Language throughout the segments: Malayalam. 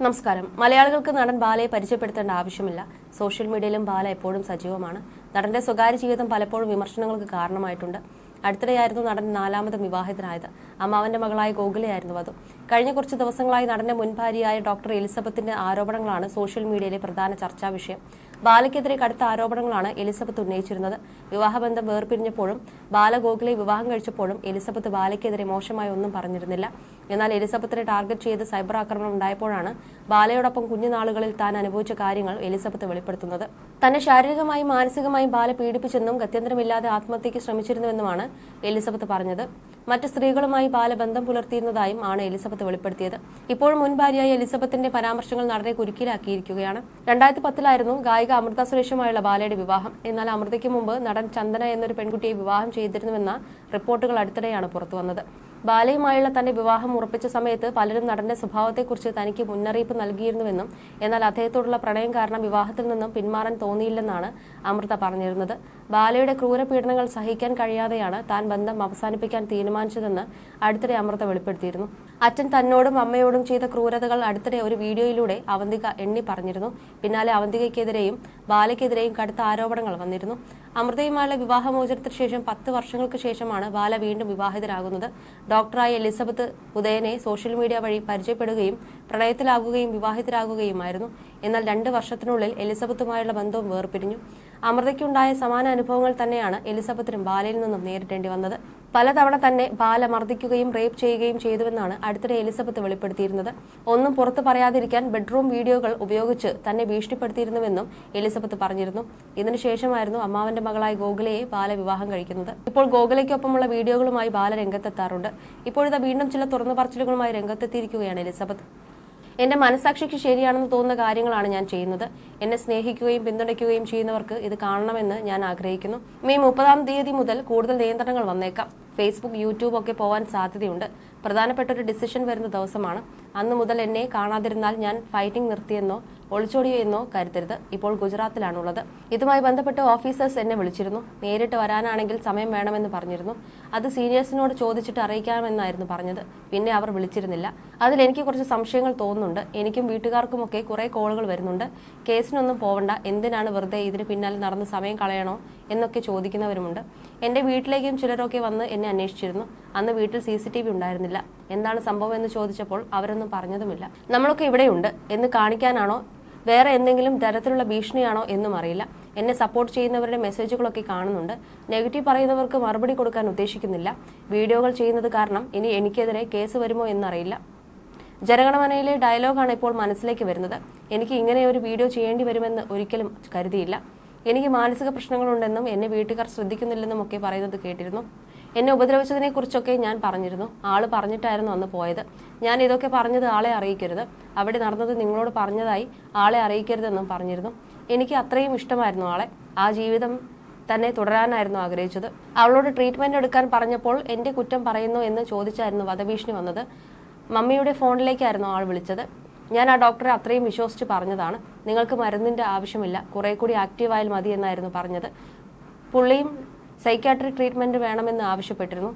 നമസ്കാരം. മലയാളികൾക്ക് നടൻ ബാലയെ പരിചയപ്പെടുത്തേണ്ട ആവശ്യമില്ല. സോഷ്യൽ മീഡിയയിലും ബാല എപ്പോഴും സജീവമാണ്. നടന്റെ സ്വകാര്യ ജീവിതം പലപ്പോഴും വിമർശനങ്ങൾക്ക് കാരണമായിട്ടുണ്ട്. അടുത്തിടെയായിരുന്നു നടൻ 4ാമത് വിവാഹിതനായത്. അമ്മാവന്റെ മകളായ ഗോകുലയായിരുന്നു അത്. കഴിഞ്ഞ കുറച്ച് ദിവസങ്ങളായി നടന്റെ മുൻ ഭാര്യയായ ഡോക്ടർ എലിസബത്തിന്റെ ആരോപണങ്ങളാണ് സോഷ്യൽ മീഡിയയിലെ പ്രധാന ചർച്ചാ വിഷയം. ബാലയ്ക്കെതിരെ കടുത്ത ആരോപണങ്ങളാണ് എലിസബത്ത് ഉന്നയിച്ചിരുന്നത്. വിവാഹബന്ധം വേർപിരിഞ്ഞപ്പോഴും ബാല ഗോകുലയെ വിവാഹം കഴിച്ചപ്പോഴും എലിസബത്ത് ബാലയ്ക്കെതിരെ മോശമായി ഒന്നും പറഞ്ഞിരുന്നില്ല. എന്നാൽ എലിസബത്തിനെ ടാർഗറ്റ് ചെയ്ത് സൈബർ ആക്രമണം ഉണ്ടായപ്പോഴാണ് ബാലയോടൊപ്പം കുഞ്ഞുനാളുകളിൽ താൻ അനുഭവിച്ച കാര്യങ്ങൾ എലിസബത്ത് വെളിപ്പെടുത്തുന്നത്. തന്നെ ശാരീരികമായും മാനസികമായും ബാല പീഡിപ്പിച്ചെന്നും ഗത്യന്തരമില്ലാതെ ആത്മഹത്യയ്ക്ക് ശ്രമിച്ചിരുന്നുവെന്നുമാണ് എലിസബത്ത് പറഞ്ഞത്. മറ്റ് സ്ത്രീകളുമായി ബാല ബന്ധം പുലർത്തിയിരുന്നതായും ആണ് എലിസബത്ത് വെളിപ്പെടുത്തിയത്. ഇപ്പോഴും മുൻ ഭാര്യയായ എലിസബത്തിന്റെ പരാമർശങ്ങൾ നടനെ കുരുക്കിലാക്കിയിരിക്കുകയാണ്. 2010 ഗായിക അമൃത സുരേഷുമായുള്ള ബാലയുടെ വിവാഹം. എന്നാൽ അമൃതയ്ക്ക് മുമ്പ് നടൻ ചന്ദന എന്നൊരു പെൺകുട്ടിയെ വിവാഹം ചെയ്തിരുന്നുവെന്ന റിപ്പോർട്ടുകൾ അടുത്തിടെയാണ് പുറത്തുവന്നത്. ബാലയുമായുള്ള തന്റെ വിവാഹം ഉറപ്പിച്ച സമയത്ത് പലരും നടന്റെ സ്വഭാവത്തെക്കുറിച്ച് തനിക്ക് മുന്നറിയിപ്പ് നൽകിയിരുന്നുവെന്നും എന്നാൽ അദ്ദേഹത്തോടുള്ള പ്രണയം കാരണം വിവാഹത്തിൽ നിന്നും പിന്മാറാൻ തോന്നിയില്ലെന്നാണ് അമൃത പറഞ്ഞിരുന്നത്. ബാലയുടെ ക്രൂരപീഡനങ്ങൾ സഹിക്കാൻ കഴിയാതെയാണ് താൻ ബന്ധം അവസാനിപ്പിക്കാൻ തീരുമാനിച്ചതെന്ന് അടുത്തിടെ അമൃത വെളിപ്പെടുത്തിയിരുന്നു. അച്ഛൻ തന്നോടും അമ്മയോടും ചെയ്ത ക്രൂരതകൾ അടുത്തിടെ ഒരു വീഡിയോയിലൂടെ അവന്തിക എണ്ണി പറഞ്ഞിരുന്നു. പിന്നാലെ അവന്തികയ്ക്കെതിരെയും ബാലയ്ക്കെതിരെയും കടുത്ത ആരോപണങ്ങൾ വന്നിരുന്നു. അമൃതയുമായുള്ള വിവാഹമോചനത്തിന് ശേഷം 10 വർഷങ്ങൾക്ക് ശേഷമാണ് ബാല വീണ്ടും വിവാഹിതരാകുന്നത്. ഡോക്ടറായ എലിസബത്ത് ഉദയനെ സോഷ്യൽ മീഡിയ വഴി പരിചയപ്പെടുകയും പ്രണയത്തിലാകുകയും വിവാഹിതരാകുകയുമായിരുന്നു. എന്നാൽ 2 വർഷത്തിനുള്ളിൽ എലിസബത്തുമായുള്ള ബന്ധവും വേർപിരിഞ്ഞു. അമൃതയ്ക്കുണ്ടായ സമാന അനുഭവങ്ങൾ തന്നെയാണ് എലിസബത്തിനും ബാലയിൽ നിന്നും നേരിടേണ്ടി വന്നത്. പലതവണ തന്നെ ബാല മർദ്ദിക്കുകയും റേപ്പ് ചെയ്യുകയും ചെയ്തുവെന്നാണ് അടുത്തിടെ എലിസബത്ത് വെളിപ്പെടുത്തിയിരുന്നത്. ഒന്നും പുറത്തു പറയാതിരിക്കാൻ ബെഡ്റൂം വീഡിയോകൾ ഉപയോഗിച്ച് തന്നെ ഭീഷണിപ്പെടുത്തിയിരുന്നുവെന്നും എലിസബത്ത് പറഞ്ഞിരുന്നു. ഇതിനുശേഷമായിരുന്നു അമ്മാവന്റെ മകളായ ഗോകുലയെ ബാല വിവാഹം കഴിക്കുന്നത്. ഇപ്പോൾ ഗോകുലയ്ക്കൊപ്പമുള്ള വീഡിയോകളുമായി ബാല രംഗത്തെത്താറുണ്ട്. ഇപ്പോഴത്തെ വീണ്ടും ചില തുറന്നു പറച്ചിലുകളുമായി രംഗത്തെത്തിയിരിക്കുകയാണ് എലിസബത്ത്. എന്റെ മനസാക്ഷിക്ക് ശരിയാണെന്ന് തോന്നുന്ന കാര്യങ്ങളാണ് ഞാൻ ചെയ്യുന്നത്. എന്നെ സ്നേഹിക്കുകയും പിന്തുണയ്ക്കുകയും ചെയ്യുന്നവർക്ക് ഇത് കാണണമെന്ന് ഞാൻ ആഗ്രഹിക്കുന്നു. മെയ് 30 മുതൽ കൂടുതൽ നിയന്ത്രണങ്ങൾ വന്നേക്കാം. ഫേസ്ബുക്ക്, യൂട്യൂബ് ഒക്കെ പോവാൻ സാധ്യതയുണ്ട്. പ്രധാനപ്പെട്ട ഒരു ഡിസിഷൻ വരുന്ന ദിവസമാണ്. അന്നു മുതൽ എന്നെ കാണാതിരുന്നാൽ ഞാൻ ഫൈറ്റിംഗ് നിർത്തിയെന്നോ ഒളിച്ചോടിയോ എന്നോ കരുതരുത്. ഇപ്പോൾ ഗുജറാത്തിലാണുള്ളത്. ഇതുമായി ബന്ധപ്പെട്ട് ഓഫീസേഴ്സ് എന്നെ വിളിച്ചിരുന്നു. നേരിട്ട് വരാനാണെങ്കിൽ സമയം വേണമെന്ന് പറഞ്ഞിരുന്നു. അത് സീനിയേഴ്സിനോട് ചോദിച്ചിട്ട് അറിയിക്കാമെന്നായിരുന്നു പറഞ്ഞത്. പിന്നെ അവർ വിളിച്ചിരുന്നില്ല. അതിൽ എനിക്ക് കുറച്ച് സംശയങ്ങൾ തോന്നുന്നുണ്ട്. എനിക്കും വീട്ടുകാർക്കുമൊക്കെ കുറെ കോളുകൾ വരുന്നുണ്ട്. കേസിനൊന്നും പോവണ്ട, എന്തിനാണ് വെറുതെ ഇതിന് പിന്നാലെ നടന്ന് സമയം കളയണോ എന്നൊക്കെ ചോദിക്കുന്നവരുമുണ്ട്. എന്റെ വീട്ടിലേക്കും ചിലരൊക്കെ വന്ന് എന്നെ അന്വേഷിച്ചിരുന്നു. അന്ന് വീട്ടിൽ CCTV ഉണ്ടായിരുന്നില്ല. എന്താണ് സംഭവം എന്ന് ചോദിച്ചപ്പോൾ അവരൊന്നും പറഞ്ഞതുമില്ല. നമ്മളൊക്കെ ഇവിടെയുണ്ട് എന്ന് കാണിക്കാനാണോ വേറെ എന്തെങ്കിലും തരത്തിലുള്ള ഭീഷണിയാണോ എന്നും അറിയില്ല. എന്നെ സപ്പോർട്ട് ചെയ്യുന്നവരുടെ മെസ്സേജുകളൊക്കെ കാണുന്നുണ്ട്. നെഗറ്റീവ് പറയുന്നവർക്ക് മറുപടി കൊടുക്കാൻ ഉദ്ദേശിക്കുന്നില്ല. വീഡിയോകൾ ചെയ്യുന്നത് കാരണം ഇനി എനിക്കെതിരെ കേസ് വരുമോ എന്നറിയില്ല. ജനഗണമനയിലെ ഡയലോഗാണ് ഇപ്പോൾ മനസ്സിലേക്ക് വരുന്നത്. എനിക്ക് ഇങ്ങനെ ഒരു വീഡിയോ ചെയ്യേണ്ടി വരുമെന്ന് ഒരിക്കലും കരുതിയില്ല. എനിക്ക് മാനസിക പ്രശ്നങ്ങളുണ്ടെന്നും എന്നെ വീട്ടുകാർ ശ്രദ്ധിക്കുന്നില്ലെന്നും ഒക്കെ പറയുന്നത് കേട്ടിരുന്നു. എന്നെ ഉപദ്രവിച്ചതിനെ കുറിച്ചൊക്കെ ഞാൻ പറഞ്ഞിരുന്നു. ആള് പറഞ്ഞിട്ടായിരുന്നു അന്ന് പോയത്. ഞാൻ ഇതൊക്കെ പറഞ്ഞത് ആളെ അറിയിക്കരുത്, അവിടെ നടന്നത് നിങ്ങളോട് പറഞ്ഞതായി ആളെ അറിയിക്കരുതെന്നും പറഞ്ഞിരുന്നു. എനിക്ക് അത്രയും ഇഷ്ടമായിരുന്നു ആളെ. ആ ജീവിതം തന്നെ തുടരാനായിരുന്നു ആഗ്രഹിച്ചത്. അവളോട് ട്രീറ്റ്മെന്റ് എടുക്കാൻ പറഞ്ഞപ്പോൾ എന്റെ കുറ്റം പറയുന്നു എന്ന് ചോദിച്ചായിരുന്നു വധഭീഷണി വന്നത്. മമ്മിയുടെ ഫോണിലേക്കായിരുന്നു ആൾ വിളിച്ചത്. ഞാൻ ആ ഡോക്ടറെ അത്രയും വിശ്വസിച്ച് പറഞ്ഞതാണ്. നിങ്ങൾക്ക് മരുന്നിന്റെ ആവശ്യമില്ല, കുറെ കൂടി ആക്റ്റീവായാൽ മതി എന്നായിരുന്നു പറഞ്ഞത്. പുള്ളിയും സൈക്യാട്രിക് ട്രീറ്റ്മെന്റ് വേണമെന്ന് ആവശ്യപ്പെട്ടിരുന്നു.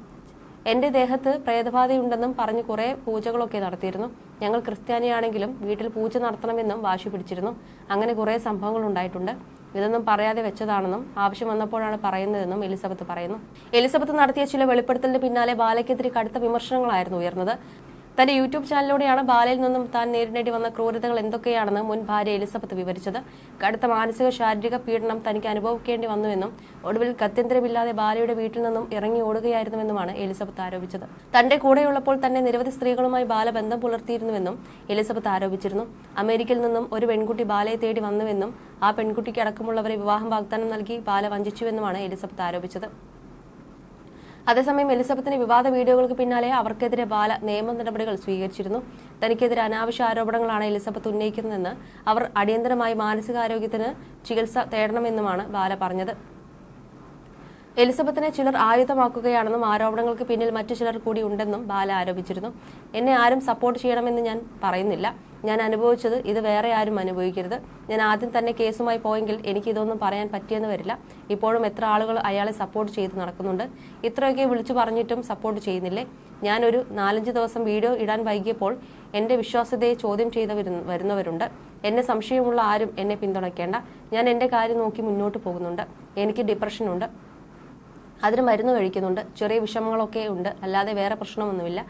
എന്റെ ദേഹത്ത് പ്രേതബാധയുണ്ടെന്നും പറഞ്ഞ് കുറെ പൂജകളൊക്കെ നടത്തിയിരുന്നു. ഞങ്ങൾ ക്രിസ്ത്യാനിയാണെങ്കിലും വീട്ടിൽ പൂജ നടത്തണമെന്നും വാശി പിടിച്ചിരുന്നു. അങ്ങനെ കുറെ സംഭവങ്ങൾ ഉണ്ടായിട്ടുണ്ട്. ഇതൊന്നും പറയാതെ വെച്ചതാണെന്നും ആവശ്യം വന്നപ്പോഴാണ് പറയുന്നതെന്നും എലിസബത്ത് പറയുന്നു. എലിസബത്ത് നടത്തിയ ചില വെളിപ്പെടുത്തലിന് പിന്നാലെ ബാലയ്ക്കെതിരെ കടുത്ത വിമർശനങ്ങളായിരുന്നു ഉയർന്നത്. തന്റെ യൂട്യൂബ് ചാനലിലൂടെയാണ് ബാലയിൽ നിന്നും താൻ നേരിടേണ്ടി വന്ന ക്രൂരതകൾ എന്തൊക്കെയാണെന്ന് മുൻ ഭാര്യ എലിസബത്ത് വിവരിച്ചത്. കടുത്ത മാനസിക ശാരീരിക പീഡനം തനിക്ക് അനുഭവിക്കേണ്ടി വന്നുവെന്നും ഒടുവിൽ ഗത്യന്തരമില്ലാതെ ബാലയുടെ വീട്ടിൽ നിന്നും ഇറങ്ങി ഓടുകയായിരുന്നുവെന്നുമാണ് എലിസബത്ത് ആരോപിച്ചത്. തന്റെ കൂടെയുള്ളപ്പോൾ തന്നെ നിരവധി സ്ത്രീകളുമായി ബാല ബന്ധം പുലർത്തിയിരുന്നുവെന്നും എലിസബത്ത് ആരോപിച്ചിരുന്നു. അമേരിക്കയിൽ നിന്നും ഒരു പെൺകുട്ടി ബാലയെ തേടി വന്നുവെന്നും ആ പെൺകുട്ടിക്ക് അടക്കമുള്ളവരെ വിവാഹം വാഗ്ദാനം നൽകി ബാല വഞ്ചിച്ചുവെന്നുമാണ് എലിസബത്ത് ആരോപിച്ചത്. അതേസമയം എലിസബത്തിന്റെ വിവാദ വീഡിയോകൾക്ക് പിന്നാലെ അവർക്കെതിരെ ബാല നിയമ നടപടികൾ സ്വീകരിച്ചിരുന്നു. തനിക്കെതിരെ അനാവശ്യ ആരോപണങ്ങളാണ് എലിസബത്ത് ഉന്നയിക്കുന്നതെന്ന് അവർ അടിയന്തരമായി മാനസികാരോഗ്യത്തിന് ചികിത്സ തേടണമെന്നുമാണ് ബാല പറഞ്ഞത്. എലിസബത്തിനെ ചിലർ ആയുധമാക്കുകയാണെന്നും ആരോപണങ്ങൾക്ക് പിന്നിൽ മറ്റു ചിലർ കൂടി ഉണ്ടെന്നും ബാല ആരോപിച്ചിരുന്നു. എന്നെ ആരും സപ്പോർട്ട് ചെയ്യണമെന്ന് ഞാൻ പറയുന്നില്ല. ഞാൻ അനുഭവിച്ചത് ഇത് വേറെ ആരും അനുഭവിക്കരുത്. ഞാൻ ആദ്യം തന്നെ കേസുമായി പോയെങ്കിൽ എനിക്ക് ഇതൊന്നും പറയാൻ പറ്റിയെന്ന് വരില്ല. ഇപ്പോഴും എത്ര ആളുകൾ അയാളെ സപ്പോർട്ട് ചെയ്ത് നടക്കുന്നുണ്ട്. ഇത്രയൊക്കെ വിളിച്ചു പറഞ്ഞിട്ടും സപ്പോർട്ട് ചെയ്യുന്നില്ലേ? ഞാനൊരു 4-5 ദിവസം വീഡിയോ ഇടാൻ വൈകിയപ്പോൾ എൻ്റെ വിശ്വാസ്യതയെ ചോദ്യം ചെയ്ത് വരുന്നവരുണ്ട്. എന്നെ സംശയമുള്ള ആരും എന്നെ പിന്തുണയ്ക്കേണ്ട. ഞാൻ എൻ്റെ കാര്യം നോക്കി മുന്നോട്ട് പോകുന്നുണ്ട്. എനിക്ക് ഡിപ്രഷനുണ്ട്, അതിന് മരുന്ന് കഴിക്കുന്നുണ്ട്. ചെറിയ വിഷമങ്ങളൊക്കെ ഉണ്ട്, അല്ലാതെ വേറെ പ്രശ്നമൊന്നുമില്ല.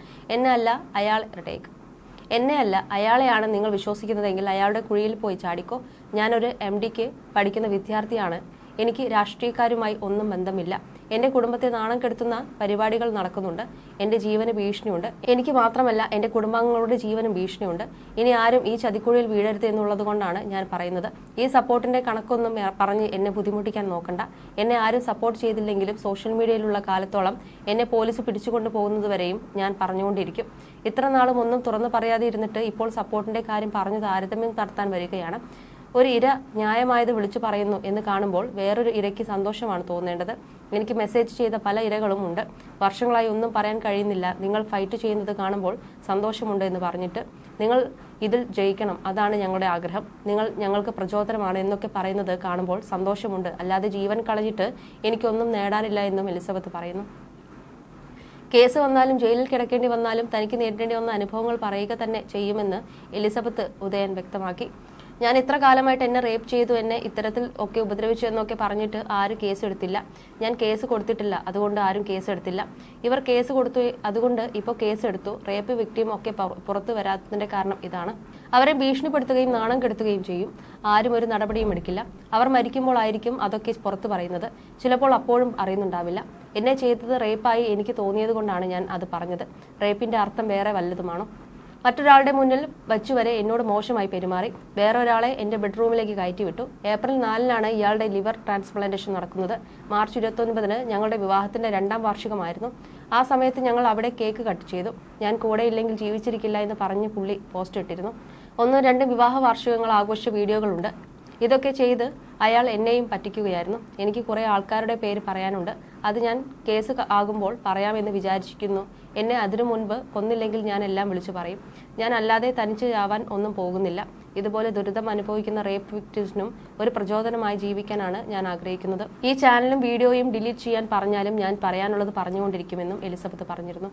എന്നെ അല്ല അയാളെയാണ് നിങ്ങൾ വിശ്വസിക്കുന്നതെങ്കിൽ അയാളുടെ കുഴിയിൽ പോയി ചാടിക്കോ. ഞാനൊരു MDക്ക് പഠിക്കുന്ന വിദ്യാർത്ഥിയാണ്. എനിക്ക് രാഷ്ട്രീയക്കാരുമായി ഒന്നും ബന്ധമില്ല. എൻ്റെ കുടുംബത്തെ നാണം കെടുത്തുന്ന പരിപാടികൾ നടക്കുന്നുണ്ട്. എൻ്റെ ജീവന് ഭീഷണിയുണ്ട്. എനിക്ക് മാത്രമല്ല എൻ്റെ കുടുംബാംഗങ്ങളുടെ ജീവനും ഭീഷണിയുണ്ട്. ഇനി ആരും ഈ ചതിക്കുഴിയിൽ വീഴരുത് എന്നുള്ളത് കൊണ്ടാണ് ഞാൻ പറയുന്നത്. ഈ സപ്പോർട്ടിന്റെ കണക്കൊന്നും പറഞ്ഞ് എന്നെ ബുദ്ധിമുട്ടിക്കാൻ നോക്കണ്ട. എന്നെ ആരും സപ്പോർട്ട് ചെയ്തില്ലെങ്കിലും സോഷ്യൽ മീഡിയയിലുള്ള കാലത്തോളം എന്നെ പോലീസ് പിടിച്ചുകൊണ്ടു പോകുന്നതുവരെയും ഞാൻ പറഞ്ഞുകൊണ്ടിരിക്കും. ഇത്ര നാളും ഒന്നും തുറന്നു പറയാതെ ഇരുന്നിട്ട് ഇപ്പോൾ സപ്പോർട്ടിന്റെ കാര്യം പറഞ്ഞു താരതമ്യം നടത്താൻ വരികയാണ്. ഒരു ഇര ന്യായമായത് വിളിച്ചു പറയുന്നു എന്ന് കാണുമ്പോൾ വേറൊരു ഇരയ്ക്ക് സന്തോഷമാണ് തോന്നേണ്ടത്. എനിക്ക് മെസ്സേജ് ചെയ്ത പല ഇരകളും ഉണ്ട്. വർഷങ്ങളായി ഒന്നും പറയാൻ കഴിയുന്നില്ല, നിങ്ങൾ ഫൈറ്റ് ചെയ്യുന്നത് കാണുമ്പോൾ സന്തോഷമുണ്ട് എന്ന് പറഞ്ഞിട്ട്. നിങ്ങൾ ഇതിൽ ജയിക്കണം, അതാണ് ഞങ്ങളുടെ ആഗ്രഹം, നിങ്ങൾ ഞങ്ങൾക്ക് പ്രചോദനമാണ് എന്നൊക്കെ പറയുന്നത് കാണുമ്പോൾ സന്തോഷമുണ്ട്, അല്ലാതെ ജീവൻ കളഞ്ഞിട്ട് എനിക്കൊന്നും നേടാനില്ല എന്നും എലിസബത്ത് പറയുന്നു. കേസ് വന്നാലും ജയിലിൽ കിടക്കേണ്ടി വന്നാലും തനിക്ക് നേരിടേണ്ടി വന്ന അനുഭവങ്ങൾ പറയുക തന്നെ ചെയ്യുമെന്ന് എലിസബത്ത് ഉദയൻ വ്യക്തമാക്കി. ഞാൻ ഇത്ര കാലമായിട്ട് എന്നെ റേപ്പ് ചെയ്തു, എന്നെ ഇത്തരത്തിൽ ഒക്കെ ഉപദ്രവിച്ചു എന്നൊക്കെ പറഞ്ഞിട്ട് ആരും കേസെടുത്തില്ല. ഞാൻ കേസ് കൊടുത്തിട്ടില്ല, അതുകൊണ്ട് ആരും കേസെടുത്തില്ല. ഇവർ കേസ് കൊടുത്തു, അതുകൊണ്ട് ഇപ്പോൾ കേസെടുത്തു. റേപ്പ് വിക്ടിം ഒക്കെ പുറത്തു വരാത്തതിന്റെ കാരണം ഇതാണ്. അവരെ ഭീഷണിപ്പെടുത്തുകയും നാണം കെടുത്തുകയും ചെയ്യും. ആരും ഒരു നടപടിയും എടുക്കില്ല. അവർ മരിക്കുമ്പോൾ ആയിരിക്കും അതൊക്കെ പുറത്തു പറയുന്നത്. ചിലപ്പോൾ അപ്പോഴും അറിയുന്നുണ്ടാവില്ല. എന്നെ ചെയ്തത് റേപ്പായി എനിക്ക് തോന്നിയത് കൊണ്ടാണ് ഞാൻ അത് പറഞ്ഞത്. റേപ്പിന്റെ അർത്ഥം വേറെ വല്ലതുമാണോ? മറ്റൊരാളുടെ മുന്നിൽ വച്ചുവരെ എന്നോട് മോശമായി പെരുമാറി. വേറെ ഒരാളെ എൻ്റെ ബെഡ്റൂമിലേക്ക് കയറ്റിവിട്ടു. ഏപ്രിൽ 4-നാണ് ഇയാളുടെ ലിവർ ട്രാൻസ്പ്ലാന്റേഷൻ നടക്കുന്നത്. മാർച്ച് 29-ന് ഞങ്ങളുടെ വിവാഹത്തിന്റെ 2ാം വാർഷികമായിരുന്നു. ആ സമയത്ത് ഞങ്ങൾ അവിടെ കേക്ക് കട്ട് ചെയ്തു. ഞാൻ കൂടെ ഇല്ലെങ്കിൽ ജീവിച്ചിരിക്കില്ല എന്ന് പറഞ്ഞ് പുള്ളി പോസ്റ്റ് ഇട്ടിരുന്നു. 1-2 വിവാഹ വാർഷികങ്ങൾ ആഘോഷിച്ച വീഡിയോകളുണ്ട്. ഇതൊക്കെ ചെയ്ത് അയാൾ എന്നെയും പറ്റിക്കുകയായിരുന്നു. എനിക്ക് കുറേ ആൾക്കാരുടെ പേര് പറയാനുണ്ട്. അത് ഞാൻ കേസ് ആകുമ്പോൾ പറയാമെന്ന് വിചാരിക്കുന്നു. എന്നെ അതിനു മുൻപ് കൊന്നില്ലെങ്കിൽ ഞാൻ എല്ലാം വിളിച്ചു പറയും. ഞാൻ അല്ലാതെ തനിച്ച് ആവാൻ ഒന്നും പോകുന്നില്ല. ഇതുപോലെ ദുരിതം അനുഭവിക്കുന്ന റേപ്പ് വിക്ടിംസിനും ഒരു പ്രചോദനമായി ജീവിക്കാനാണ് ഞാൻ ആഗ്രഹിക്കുന്നത്. ഈ ചാനലും വീഡിയോയും ഡിലീറ്റ് ചെയ്യാൻ പറഞ്ഞാലും ഞാൻ പറയാനുള്ളത് പറഞ്ഞുകൊണ്ടിരിക്കുമെന്നും എലിസബത്ത് പറഞ്ഞിരുന്നു.